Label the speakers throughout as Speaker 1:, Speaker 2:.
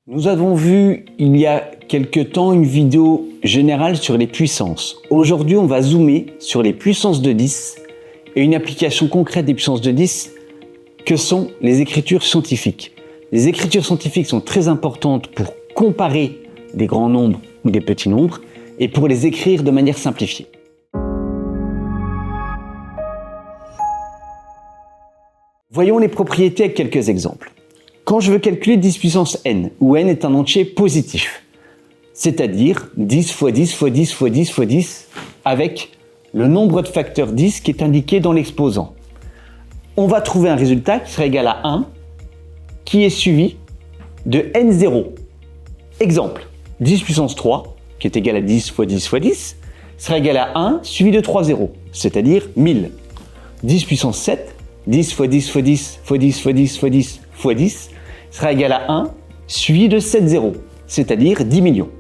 Speaker 1: Nous avons vu il y a quelque temps une vidéo générale sur les puissances. Aujourd'hui, on va zoomer sur les puissances de 10 et une application concrète des puissances de 10 que sont les écritures scientifiques. Les écritures scientifiques sont très importantes pour comparer des grands nombres ou des petits nombres et pour les écrire de manière simplifiée. Voyons les propriétés avec quelques exemples. Quand je veux calculer 10 puissance n, où n est un entier positif, c'est-à-dire 10 fois 10 fois 10 fois 10 fois 10, avec le nombre de facteurs 10 qui est indiqué dans l'exposant, on va trouver un résultat qui sera égal à 1, qui est suivi de n0. Exemple, 10 puissance 3, qui est égal à 10 fois 10 fois 10, sera égal à 1, suivi de 3 zéros, c'est-à-dire 1000. 10 puissance 7, 10 fois 10 fois 10 fois 10 fois 10 fois 10 fois 10, sera égal à 1, suivi de 7 zéros, c'est-à-dire 10 millions.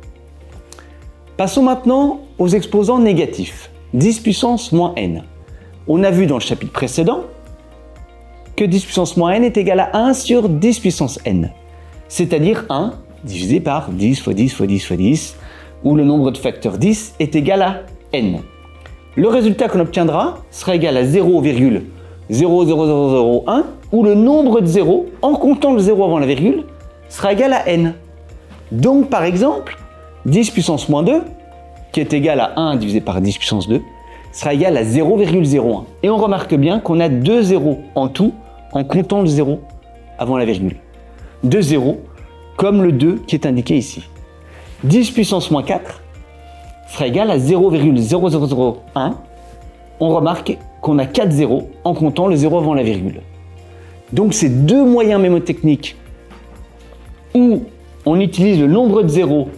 Speaker 1: Passons maintenant aux exposants négatifs. 10 puissance moins n. On a vu dans le chapitre précédent que 10 puissance moins n est égal à 1 sur 10 puissance n, c'est-à-dire 1 divisé par 10 fois 10 fois 10 fois 10, où le nombre de facteurs 10 est égal à n. Le résultat qu'on obtiendra sera égal à 0,00001, où le nombre de zéros, en comptant le 0 avant la virgule, sera égal à n. Donc par exemple, 10 puissance moins 2, qui est égal à 1 divisé par 10 puissance 2, sera égal à 0,01. Et on remarque bien qu'on a 2 zéros en tout, en comptant le 0 avant la virgule. 2 zéros, comme le 2 qui est indiqué ici. 10 puissance moins 4 sera égal à 0,0001. On remarque qu'on a 4 zéros en comptant le 0 avant la virgule. Donc ces deux moyens mémotechniques où on utilise le nombre de zéros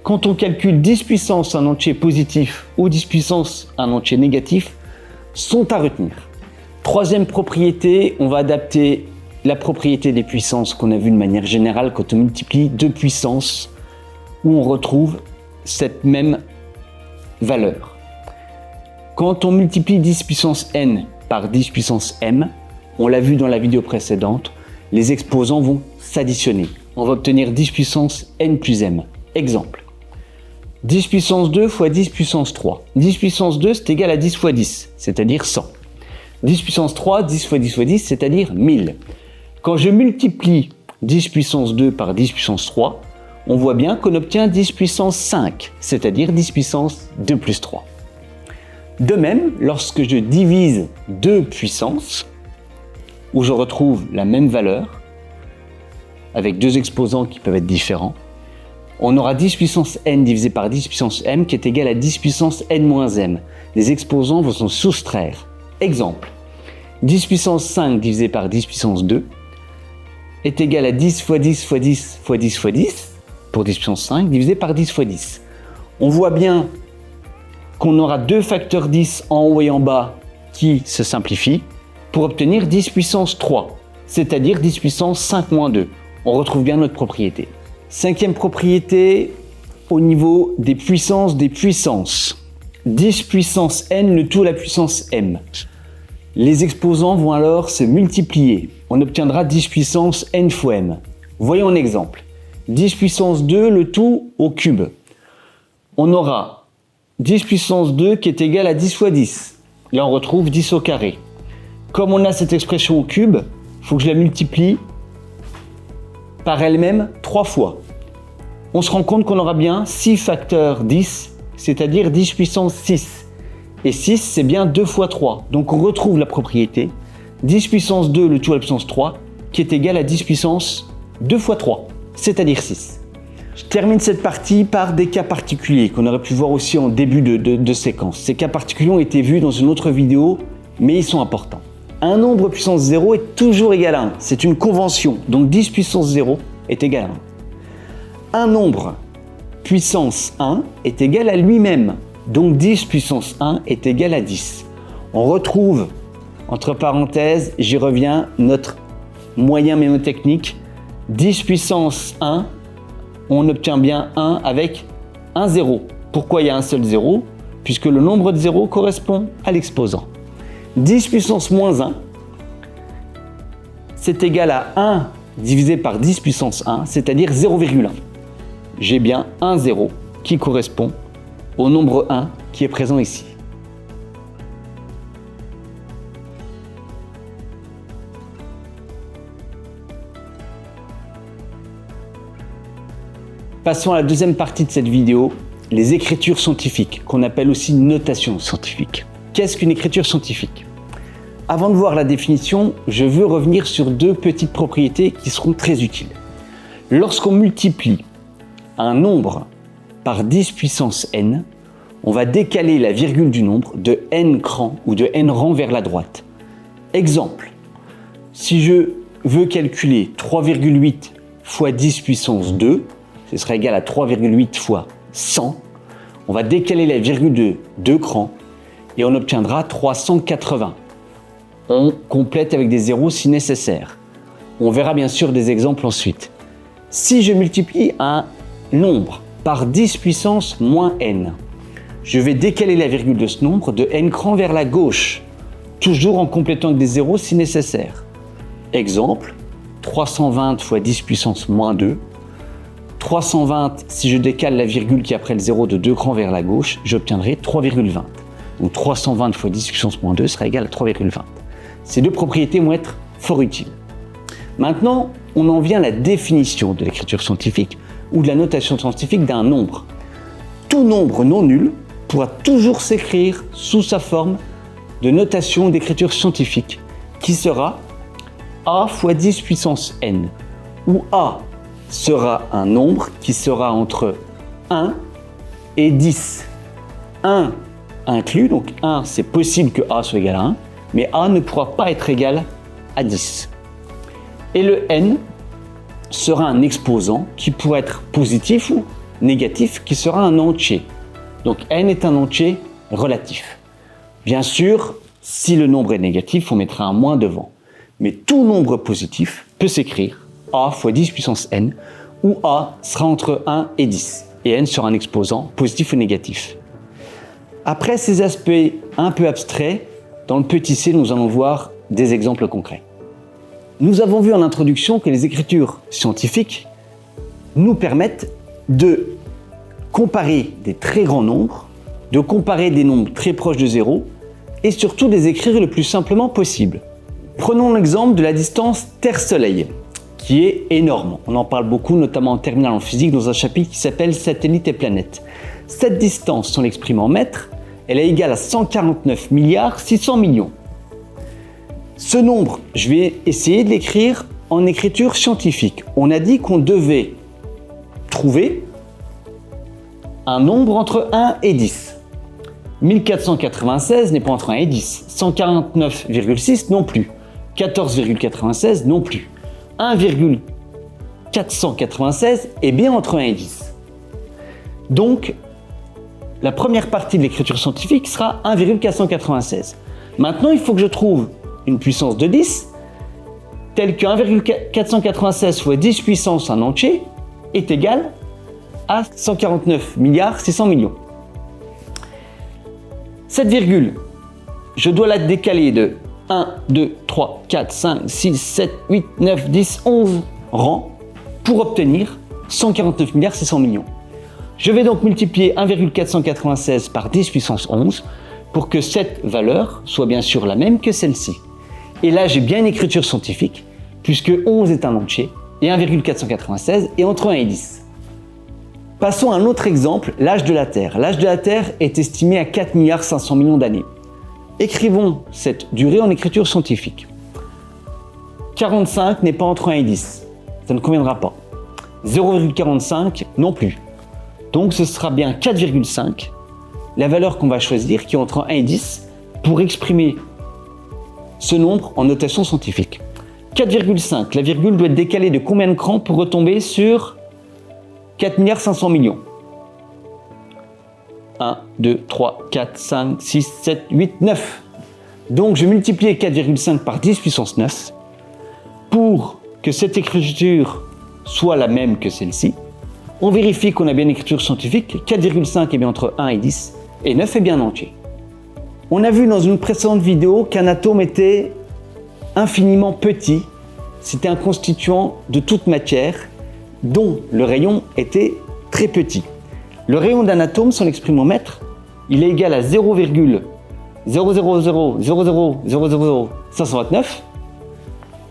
Speaker 1: quand on calcule 10 puissance un entier positif ou 10 puissance un entier négatif sont à retenir. Troisième propriété, on va adapter la propriété des puissances qu'on a vu de manière générale quand on multiplie deux puissances où on retrouve cette même valeur. Quand on multiplie 10 puissance n par 10 puissance m, on l'a vu dans la vidéo précédente, les exposants vont s'additionner. On va obtenir 10 puissance n plus m. Exemple, 10 puissance 2 fois 10 puissance 3. 10 puissance 2, c'est égal à 10 fois 10, c'est-à-dire 100. 10 puissance 3, 10 fois 10 fois 10, c'est-à-dire 1000. Quand je multiplie 10 puissance 2 par 10 puissance 3, on voit bien qu'on obtient 10 puissance 5, c'est-à-dire 10 puissance 2 plus 3. De même, lorsque je divise deux puissances, où je retrouve la même valeur, avec deux exposants qui peuvent être différents, on aura 10 puissance n divisé par 10 puissance m qui est égal à 10 puissance n moins m. Les exposants vont se soustraire. Exemple, 10 puissance 5 divisé par 10 puissance 2 est égal à 10 fois 10 fois 10 fois 10 fois 10, pour 10 puissance 5, divisé par 10 fois 10. On voit bien qu'on aura deux facteurs 10 en haut et en bas qui se simplifient pour obtenir 10 puissance 3, c'est-à-dire 10 puissance 5 moins 2. On retrouve bien notre propriété. Cinquième propriété, au niveau des puissances des puissances. 10 puissance n, le tout à la puissance m. Les exposants vont alors se multiplier. On obtiendra 10 puissance n fois m. Voyons un exemple. 10 puissance 2, le tout au cube. On aura 10 puissance 2 qui est égal à 10 fois 10. Là, on retrouve 10 au carré. Comme on a cette expression au cube, il faut que je la multiplie par elle-même 3 fois. On se rend compte qu'on aura bien 6 facteurs 10, c'est-à-dire 10 puissance 6. Et 6, c'est bien 2 fois 3. Donc on retrouve la propriété 10 puissance 2, le tout à la puissance 3, qui est égal à 10 puissance 2 fois 3, c'est-à-dire 6. Je termine cette partie par des cas particuliers qu'on aurait pu voir aussi en début de séquence. Ces cas particuliers ont été vus dans une autre vidéo, mais ils sont importants. Un nombre puissance 0 est toujours égal à 1. C'est une convention. Donc 10 puissance 0 est égal à 1. Un nombre puissance 1 est égal à lui-même. Donc 10 puissance 1 est égal à 10. On retrouve, entre parenthèses, j'y reviens, notre moyen mémotechnique. 10 puissance 1, on obtient bien 1 avec un 0. Pourquoi il y a un seul 0? Puisque le nombre de zéros correspond à l'exposant. 10 puissance moins 1, c'est égal à 1 divisé par 10 puissance 1, c'est-à-dire 0,1. J'ai bien un 0 qui correspond au nombre 1 qui est présent ici. Passons à la deuxième partie de cette vidéo, les écritures scientifiques, qu'on appelle aussi notation scientifique. Qu'est-ce qu'une écriture scientifique? Avant de voir la définition, je veux revenir sur deux petites propriétés qui seront très utiles. Lorsqu'on multiplie un nombre par 10 puissance n, on va décaler la virgule du nombre de n cran ou de n rang vers la droite. Exemple, si je veux calculer 3,8 fois 10 puissance 2, ce sera égal à 3,8 fois 100. On va décaler la virgule de 2 crans et on obtiendra 380. On complète avec des zéros si nécessaire. On verra bien sûr des exemples ensuite. Si je multiplie un nombre par 10 puissance moins n, je vais décaler la virgule de ce nombre de n crans vers la gauche, toujours en complétant avec des zéros si nécessaire. Exemple, 320 fois 10 puissance moins 2. 320, si je décale la virgule qui est après le 0 de 2 crans vers la gauche, j'obtiendrai 3,20. Donc 320 fois 10 puissance moins 2 sera égal à 3,20. Ces deux propriétés vont être fort utiles. Maintenant, on en vient à la définition de l'écriture scientifique ou de la notation scientifique d'un nombre. Tout nombre non nul pourra toujours s'écrire sous sa forme de notation d'écriture scientifique qui sera a fois 10 puissance n, où a sera un nombre qui sera entre 1 et 10. 1 inclus, donc 1 c'est possible que a soit égal à 1, mais a ne pourra pas être égal à 10. Et le n sera un exposant qui pourrait être positif ou négatif, qui sera un entier. Donc n est un entier relatif. Bien sûr, si le nombre est négatif, on mettra un moins devant. Mais tout nombre positif peut s'écrire a fois 10 puissance n, où a sera entre 1 et 10, et n sera un exposant positif ou négatif. Après ces aspects un peu abstraits, dans le petit c, nous allons voir des exemples concrets. Nous avons vu en introduction que les écritures scientifiques nous permettent de comparer des très grands nombres, de comparer des nombres très proches de 0, et surtout de les écrire le plus simplement possible. Prenons l'exemple de la distance Terre-Soleil, qui est énorme. On en parle beaucoup, notamment en terminale en physique, dans un chapitre qui s'appelle Satellites et planètes. Cette distance, si on l'exprime en mètres, elle est égale à 149 milliards 600 millions. Ce nombre, je vais essayer de l'écrire en écriture scientifique. On a dit qu'on devait trouver un nombre entre 1 et 10. 1496 n'est pas entre 1 et 10. 149,6 non plus. 14,96 non plus. 1,496 est bien entre 1 et 10. Donc, la première partie de l'écriture scientifique sera 1,496. Maintenant, il faut que je trouve une puissance de 10 telle que 1,496 fois 10 puissance un entier est égal à 149 milliards 600 millions. Cette virgule, je dois la décaler de 1, 2, 3, 4, 5, 6, 7, 8, 9, 10, 11 rangs pour obtenir 149 milliards 600 millions. Je vais donc multiplier 1,496 par 10 puissance 11 pour que cette valeur soit bien sûr la même que celle-ci. Et là, j'ai bien une écriture scientifique puisque 11 est un entier et 1,496 est entre 1 et 10. Passons à un autre exemple, l'âge de la Terre. L'âge de la Terre est estimé à 4 milliards 500 millions d'années. Écrivons cette durée en écriture scientifique. 45 n'est pas entre 1 et 10. Ça ne conviendra pas. 0,45 non plus. Donc ce sera bien 4,5, la valeur qu'on va choisir, qui est entre 1 et 10, pour exprimer ce nombre en notation scientifique. 4,5, la virgule doit être décalée de combien de crans pour retomber sur 4 milliards 500 millions. 1, 2, 3, 4, 5, 6, 7, 8, 9. Donc je multiplie 4,5 par 10 puissance 9 pour que cette écriture soit la même que celle-ci. On vérifie qu'on a bien une écriture scientifique. 4,5 est bien entre 1 et 10 et 9 est bien entier. On a vu dans une précédente vidéo qu'un atome était infiniment petit c'était un constituant de toute matière dont le rayon était très petit. Le rayon d'un atome, si on l'exprime en mètres, il est égal à 0,00000000529,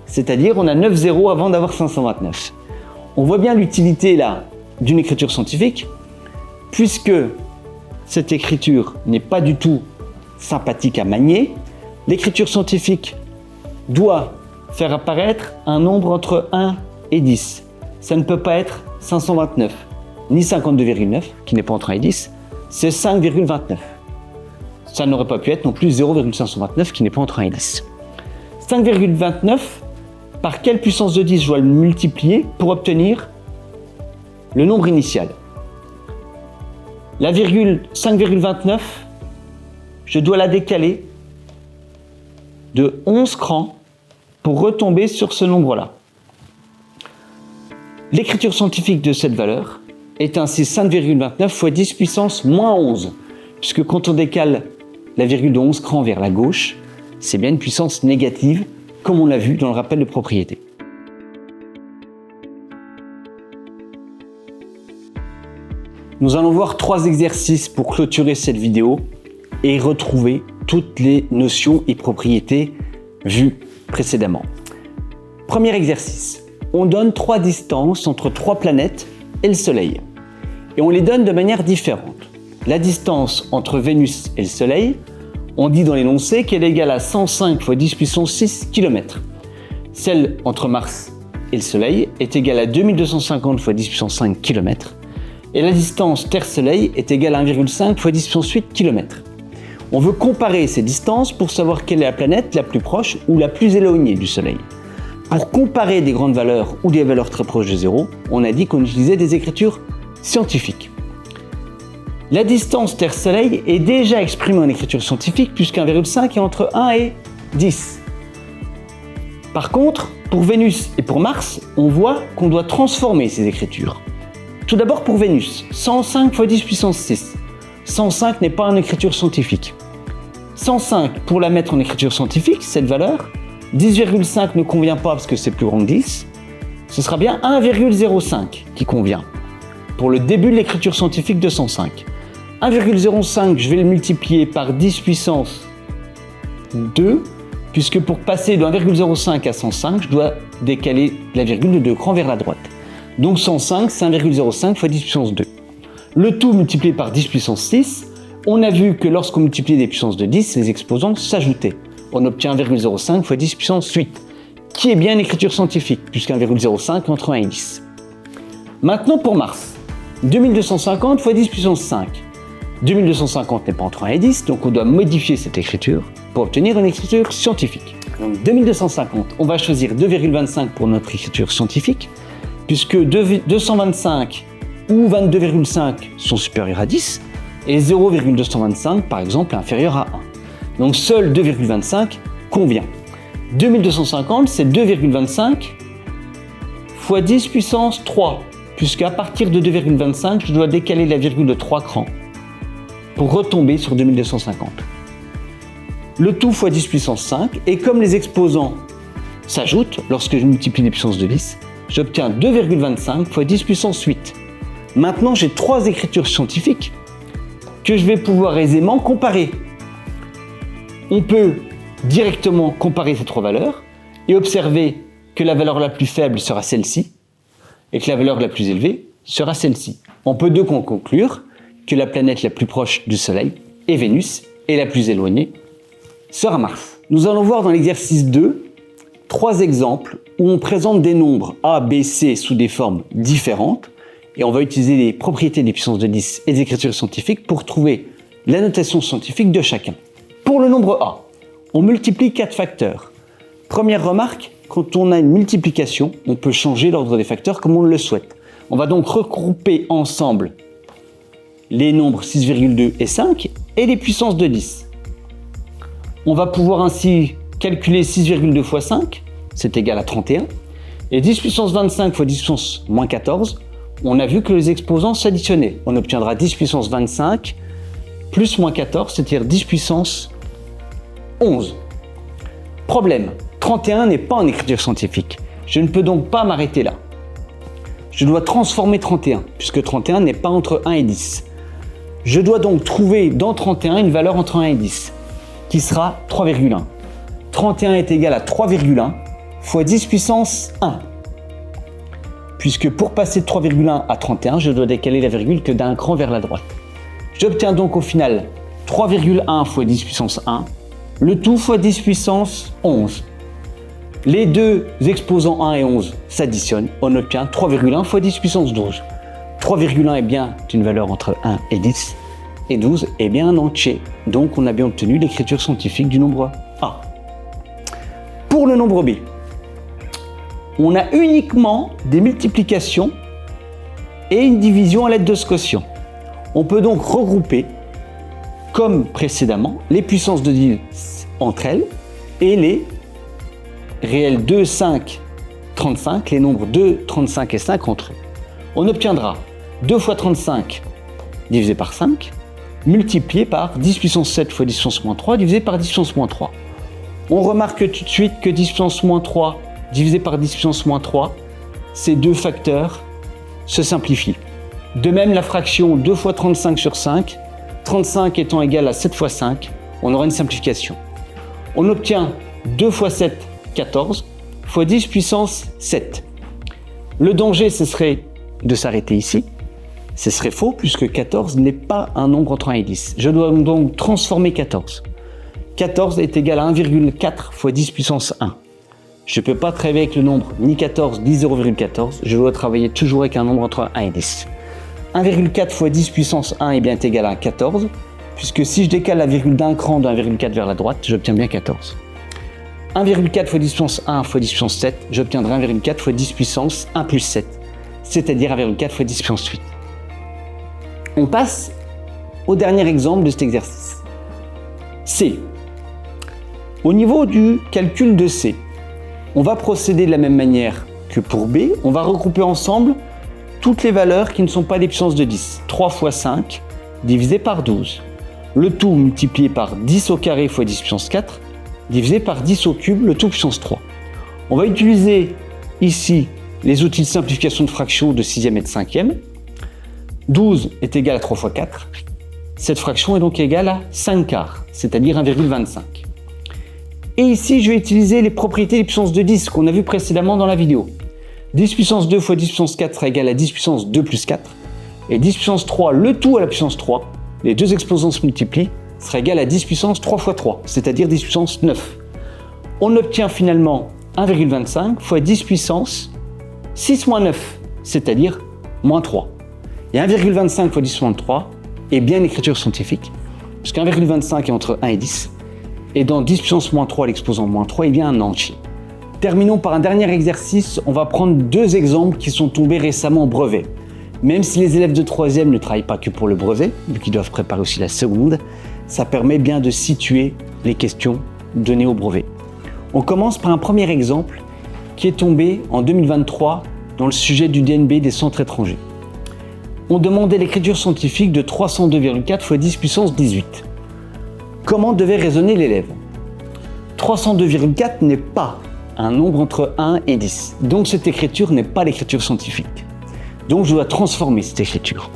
Speaker 1: c'est-à-dire on a 9 zéros avant d'avoir 529. On voit bien l'utilité là d'une écriture scientifique, puisque cette écriture n'est pas du tout sympathique à manier. L'écriture scientifique doit faire apparaître un nombre entre 1 et 10. Ça ne peut pas être 529, ni 52,9, qui n'est pas entre 1 et 10, c'est 5,29. Ça n'aurait pas pu être non plus 0,529, qui n'est pas entre 1 et 10. 5,29, par quelle puissance de 10 je dois le multiplier pour obtenir le nombre initial? La virgule 5,29, je dois la décaler de 11 crans pour retomber sur ce nombre-là. L'écriture scientifique de cette valeur est ainsi 5,29 fois 10 puissance moins 11, puisque quand on décale la virgule de 11 crans vers la gauche, c'est bien une puissance négative, comme on l'a vu dans le rappel de propriété. Nous allons voir 3 exercices pour clôturer cette vidéo et retrouver toutes les notions et propriétés vues précédemment. Premier exercice. On donne 3 distances entre 3 planètes et le Soleil. Et on les donne de manière différente. La distance entre Vénus et le Soleil, on dit dans l'énoncé qu'elle est égale à 105 fois 10 puissance 6 km. Celle entre Mars et le Soleil est égale à 2250 fois 10 puissance 5 km. Et la distance Terre-Soleil est égale à 1,5 fois 10 puissance 8 km. On veut comparer ces distances pour savoir quelle est la planète la plus proche ou la plus éloignée du Soleil. Pour comparer des grandes valeurs ou des valeurs très proches de zéro, on a dit qu'on utilisait des écritures scientifiques. La distance Terre-Soleil est déjà exprimée en écriture scientifique puisque 1,5 est entre 1 et 10. Par contre, pour Vénus et pour Mars, on voit qu'on doit transformer ces écritures. Tout d'abord pour Vénus, 105 fois 10 puissance 6. 105 n'est pas en écriture scientifique. 105, pour la mettre en écriture scientifique, cette valeur, 10,5 ne convient pas parce que c'est plus grand que 10. Ce sera bien 1,05 qui convient pour le début de l'écriture scientifique de 105. 1,05, je vais le multiplier par 10 puissance 2, puisque pour passer de 1,05 à 105, je dois décaler la virgule de 2 crans vers la droite. Donc 105, c'est 1,05 fois 10 puissance 2. Le tout multiplié par 10 puissance 6, on a vu que lorsqu'on multipliait des puissances de 10, les exposants s'ajoutaient. On obtient 1,05 fois 10 puissance 8, qui est bien une écriture scientifique, puisque 1,05 est entre 1 et 10. Maintenant pour Mars, 2250 fois 10 puissance 5. 2250 n'est pas entre 1 et 10, donc on doit modifier cette écriture pour obtenir une écriture scientifique. Donc 2250, on va choisir 2,25 pour notre écriture scientifique, puisque 225 ou 22,5 sont supérieurs à 10, et 0,225 par exemple est inférieur à 1. Donc seul 2,25 convient. 2250, c'est 2,25 fois 10 puissance 3, puisqu'à partir de 2,25, je dois décaler la virgule de 3 crans pour retomber sur 2250. Le tout fois 10 puissance 5, et comme les exposants s'ajoutent lorsque je multiplie les puissances de 10, j'obtiens 2,25 fois 10 puissance 8. Maintenant, j'ai 3 écritures scientifiques que je vais pouvoir aisément comparer. On peut directement comparer ces 3 valeurs et observer que la valeur la plus faible sera celle-ci et que la valeur la plus élevée sera celle-ci. On peut donc en conclure que la planète la plus proche du Soleil est Vénus et la plus éloignée sera Mars. Nous allons voir dans l'exercice 2 3 exemples où on présente des nombres A, B, C sous des formes différentes et on va utiliser les propriétés des puissances de 10 et des écritures scientifiques pour trouver la notation scientifique de chacun. Pour le nombre A, on multiplie 4 facteurs. Première remarque, quand on a une multiplication, on peut changer l'ordre des facteurs comme on le souhaite. On va donc regrouper ensemble les nombres 6,2 et 5 et les puissances de 10. On va pouvoir ainsi calculer 6,2 fois 5, c'est égal à 31. Et 10 puissance 25 fois 10 puissance moins 14, on a vu que les exposants s'additionnaient. On obtiendra 10 puissance 25 plus moins 14, c'est-à-dire 10 puissance 11. Problème, 31 n'est pas en écriture scientifique. Je ne peux donc pas m'arrêter là. Je dois transformer 31, puisque 31 n'est pas entre 1 et 10. Je dois donc trouver dans 31 une valeur entre 1 et 10, qui sera 3,1. 31 est égal à 3,1 fois 10 puissance 1. Puisque pour passer de 3,1 à 31, je dois décaler la virgule que d'un cran vers la droite. J'obtiens donc au final 3,1 fois 10 puissance 1, le tout fois 10 puissance 11. Les deux exposants 1 et 11 s'additionnent, on obtient 3,1 fois 10 puissance 12. 3,1 est bien une valeur entre 1 et 10, et 12 est bien un entier. Donc on a bien obtenu l'écriture scientifique du nombre A. Pour le nombre B, on a uniquement des multiplications et une division à l'aide de ce quotient. On peut donc regrouper, comme précédemment, les puissances de 10 entre elles et les réels 2, 5, 35, les nombres 2, 35 et 5 entre eux. On obtiendra 2 fois 35 divisé par 5, multiplié par 10 puissance 7 fois 10 puissance moins 3 divisé par 10 puissance moins 3. On remarque tout de suite que 10 puissance moins 3 divisé par 10 puissance moins 3, ces deux facteurs se simplifient. De même, la fraction 2 fois 35 sur 5, 35 étant égal à 7 fois 5, on aura une simplification. On obtient 2 fois 7, 14, fois 10 puissance 7. Le danger, ce serait de s'arrêter ici. Ce serait faux puisque 14 n'est pas un nombre entre 1 et 10. Je dois donc transformer 14. 14 est égal à 1,4 fois 10 puissance 1. Je ne peux pas travailler avec le nombre ni 14 ni 0,14. Je dois travailler toujours avec un nombre entre 1 et 10. 1,4 fois 10 puissance 1 est bien égal à 14, puisque si je décale la virgule d'un cran de 1,4 vers la droite, j'obtiens bien 14. 1,4 fois 10 puissance 1 fois 10 puissance 7, j'obtiendrai 1,4 fois 10 puissance 1 plus 7, c'est-à-dire 1,4 fois 10 puissance 8. On passe au dernier exemple de cet exercice. C. Au niveau du calcul de C, on va procéder de la même manière que pour B. On va regrouper ensemble toutes les valeurs qui ne sont pas des puissances de 10. 3 fois 5 divisé par 12. Le tout multiplié par 10 au carré fois 10 puissance 4 divisé par 10 au cube, le tout puissance 3. On va utiliser ici les outils de simplification de fractions de 6e et de 5e. 12 est égal à 3 fois 4. Cette fraction est donc égale à 5 quarts, c'est-à-dire 1,25. Et ici, je vais utiliser les propriétés des puissances de 10 qu'on a vu précédemment dans la vidéo. 10 puissance 2 fois 10 puissance 4 sera égal à 10 puissance 2 plus 4. Et 10 puissance 3, le tout à la puissance 3, les deux exposants se multiplient, sera égal à 10 puissance 3 fois 3, c'est-à-dire 10 puissance 9. On obtient finalement 1,25 fois 10 puissance 6 moins 9, c'est-à-dire moins 3. Et 1,25 fois 10 moins 3 est bien l'écriture scientifique, puisque 1,25 est entre 1 et 10, et dans 10 puissance moins 3, l'exposant moins 3 est bien un entier. Terminons par un dernier exercice. On va prendre deux exemples qui sont tombés récemment au brevet. Même si les élèves de 3e ne travaillent pas que pour le brevet, vu qu'ils doivent préparer aussi la seconde, ça permet bien de situer les questions données au brevet. On commence par un premier exemple qui est tombé en 2023 dans le sujet du DNB des centres étrangers. On demandait l'écriture scientifique de 302,4 fois 10 puissance 18. Comment devait raisonner l'élève ? 302,4 n'est pas un nombre entre 1 et 10. Donc cette écriture n'est pas l'écriture scientifique. Donc je dois transformer cette écriture.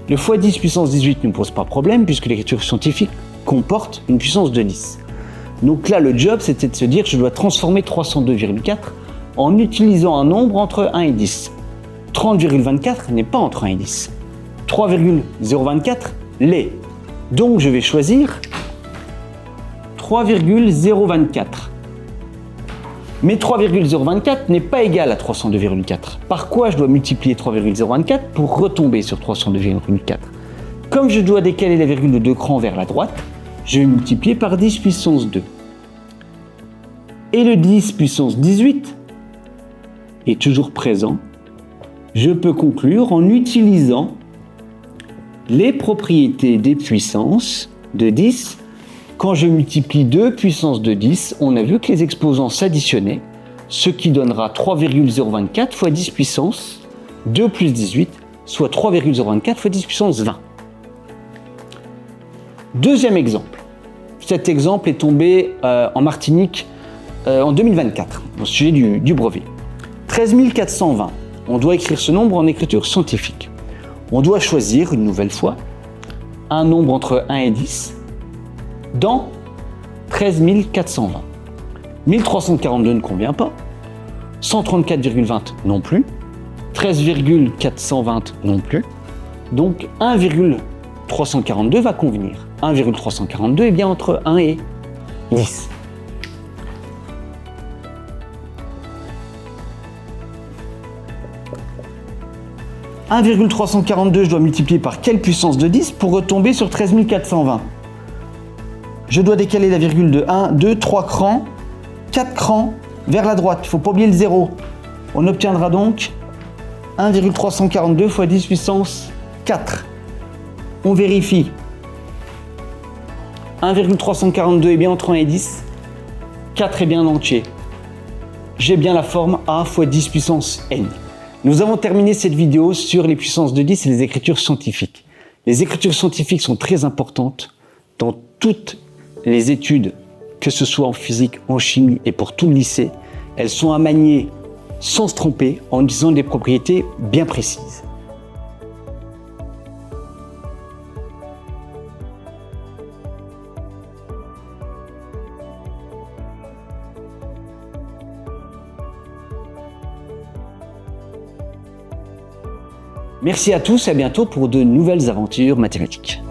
Speaker 1: Le fois 10 puissance 18 ne pose pas problème puisque l'écriture scientifique comporte une puissance de 10. Donc là, le job, c'était de se dire que je dois transformer 302,4 en utilisant un nombre entre 1 et 10. 30,24 n'est pas entre 1 et 10. 3,024 l'est. Donc je vais choisir 3,024. Mais 3,024 n'est pas égal à 302,4. Par quoi je dois multiplier 3,024 pour retomber sur 302,4 ? Comme je dois décaler la virgule de 2 crans vers la droite, je vais multiplier par 10 puissance 2. Et le 10 puissance 18 est toujours présent. Je peux conclure en utilisant les propriétés des puissances de 10. Quand je multiplie 2 puissance de 10, on a vu que les exposants s'additionnaient, ce qui donnera 3,024 fois 10 puissance 2 plus 18, soit 3,024 fois 10 puissance 20. Deuxième exemple. Cet exemple est tombé en Martinique en 2024, au sujet du brevet. 13 420. On doit écrire ce nombre en écriture scientifique. On doit choisir une nouvelle fois un nombre entre 1 et 10 dans 13 420. 1342 ne convient pas, 134,20 non plus, 13,420 non plus, donc 1,342 va convenir. 1,342 est bien entre 1 et 10. « 1,342, je dois multiplier par quelle puissance de 10 pour retomber sur 13 420 ? Je dois décaler la virgule de 1, 2, 3 crans, 4 crans vers la droite. Il ne faut pas oublier le 0. On obtiendra donc 1,342 fois 10 puissance 4. On vérifie. 1,342 est bien entre 1 et 10. 4 est bien entier. J'ai bien la forme A fois 10 puissance n. Nous avons terminé cette vidéo sur les puissances de 10 et les écritures scientifiques. Les écritures scientifiques sont très importantes dans toutes les études, que ce soit en physique, en chimie et pour tout le lycée. Elles sont à manier sans se tromper en disant des propriétés bien précises. Merci à tous et à bientôt pour de nouvelles aventures mathématiques.